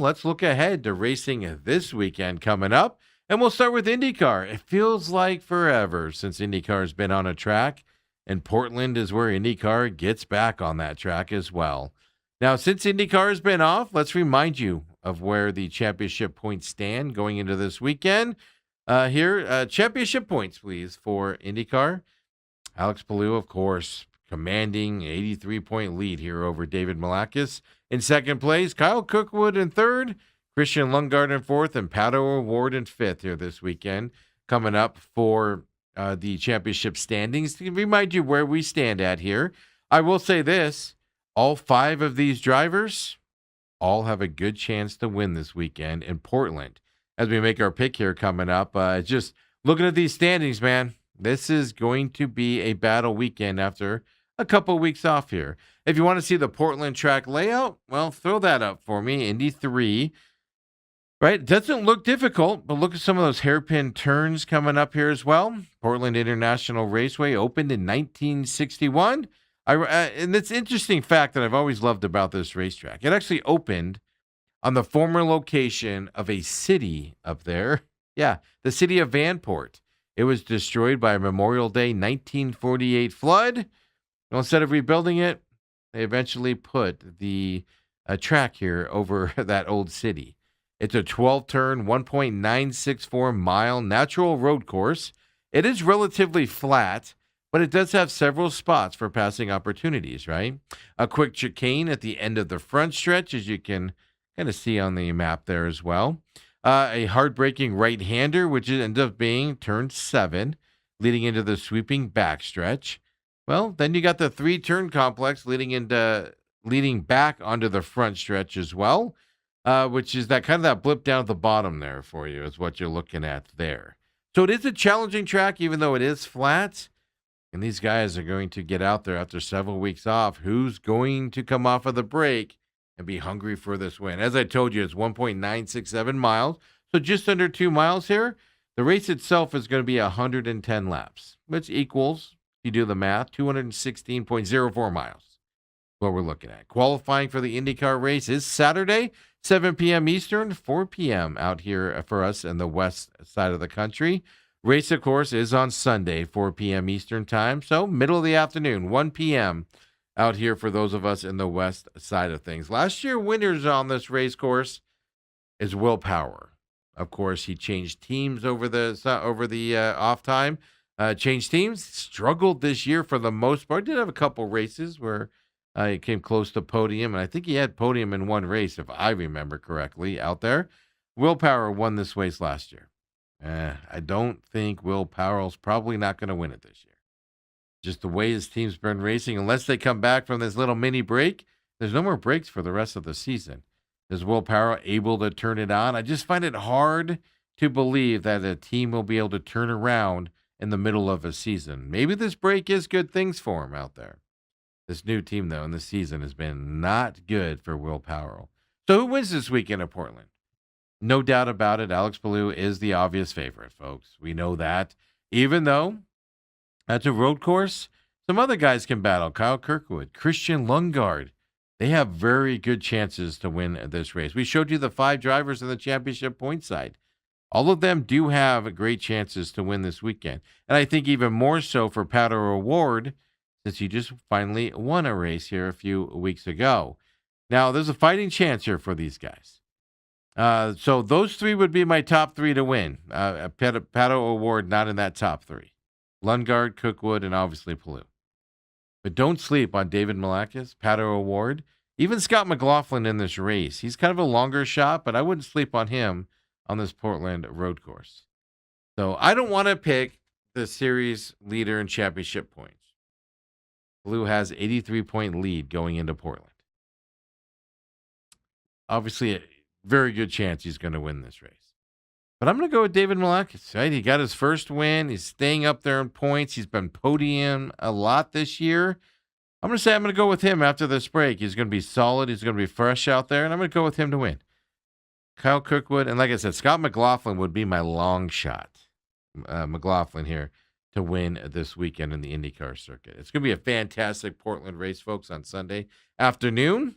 let's look ahead to racing this weekend coming up. And we'll start with IndyCar. It feels like forever since IndyCar has been on a track, and Portland is where IndyCar gets back on that track as well. Now, since IndyCar has been off, let's remind you of where the championship points stand going into this weekend. Championship points, please, for IndyCar. Alex Palou, of course, commanding 83-point lead here over David Malakis. In second place, Kyle Kirkwood in third, Christian Lundgaard in fourth, and Pato O'Ward in fifth here this weekend. Coming up for the championship standings. To remind you where we stand at here, I will say this. All five of these drivers all have a good chance to win this weekend in Portland. As we make our pick here coming up, just looking at these standings, man, this is going to be a battle weekend after a couple weeks off here. If you want to see the Portland track layout, well, throw that up for me. Indy 3, right? It doesn't look difficult, but look at some of those hairpin turns coming up here as well. Portland International Raceway opened in 1961. And it's an interesting fact that I've always loved about this racetrack. It actually opened on the former location of a city up there. Yeah, the city of Vanport. It was destroyed by a Memorial Day 1948 flood. Well, instead of rebuilding it, they eventually put the track here over that old city. It's a 12-turn, 1.964-mile natural road course. It is relatively flat, but it does have several spots for passing opportunities, right? A quick chicane at the end of the front stretch, as you can kind of see on the map there as well. A hard-braking right-hander, which ends up being turn 7, leading into the sweeping backstretch. Well, then you got the 3-turn complex leading back onto the front stretch as well, which is that kind of that blip down at the bottom there for you is what you're looking at there. So it is a challenging track, even though it is flat. And these guys are going to get out there after several weeks off. Who's going to come off of the break and be hungry for this win? As I told you, it's 1.967 miles, so just under 2 miles here. The race itself is going to be 110 laps, which equals, if you do the math, 216.04 miles. What we're looking at. Qualifying for the IndyCar race is Saturday, 7 p.m. Eastern, 4 p.m. out here for us in the west side of the country. Race, of course, is on Sunday, 4 p.m. Eastern time, so middle of the afternoon, 1 p.m. out here for those of us in the west side of things. Last year, winners on this race course is Will Power. Of course, he changed teams over the off time. Changed teams, struggled this year for the most part. Did have a couple races where he came close to podium, and I think he had podium in one race, if I remember correctly, out there. Will Power won this race last year. I don't think Will Power's probably not going to win it this year. Just the way his team's been racing, unless they come back from this little mini break, there's no more breaks for the rest of the season. Is Will Power able to turn it on? I just find it hard to believe that a team will be able to turn around in the middle of a season. Maybe this break is good things for him out there. This new team, though, in this season has been not good for Will Power. So who wins this weekend at Portland? No doubt about it, Alex Palou is the obvious favorite, folks. We know that. Even though that's a road course, some other guys can battle. Kyle Kirkwood, Christian Lundgaard. They have very good chances to win this race. We showed you the 5 drivers in the championship point side. All of them do have great chances to win this weekend. And I think even more so for Pato O'Ward, since he just finally won a race here a few weeks ago. Now, there's a fighting chance here for these guys. So those 3 would be my top 3 to win. Pato O'Ward not in that top 3. Lundgaard, Kirkwood, and obviously Palou. But don't sleep on David Malakis, Pato O'Ward, even Scott McLaughlin in this race. He's kind of a longer shot, but I wouldn't sleep on him on this Portland road course. So I don't want to pick the series leader in championship points. Palou has 83-point lead going into Portland. Obviously, a very good chance he's going to win this race. But I'm going to go with David Malakis, right? He got his first win. He's staying up there in points. He's been podium a lot this year. I'm going to go with him after this break. He's going to be solid. He's going to be fresh out there, and I'm going to go with him to win. Kyle Kirkwood, and like I said, Scott McLaughlin would be my long shot. McLaughlin here to win this weekend in the IndyCar circuit. It's going to be a fantastic Portland race, folks, on Sunday afternoon.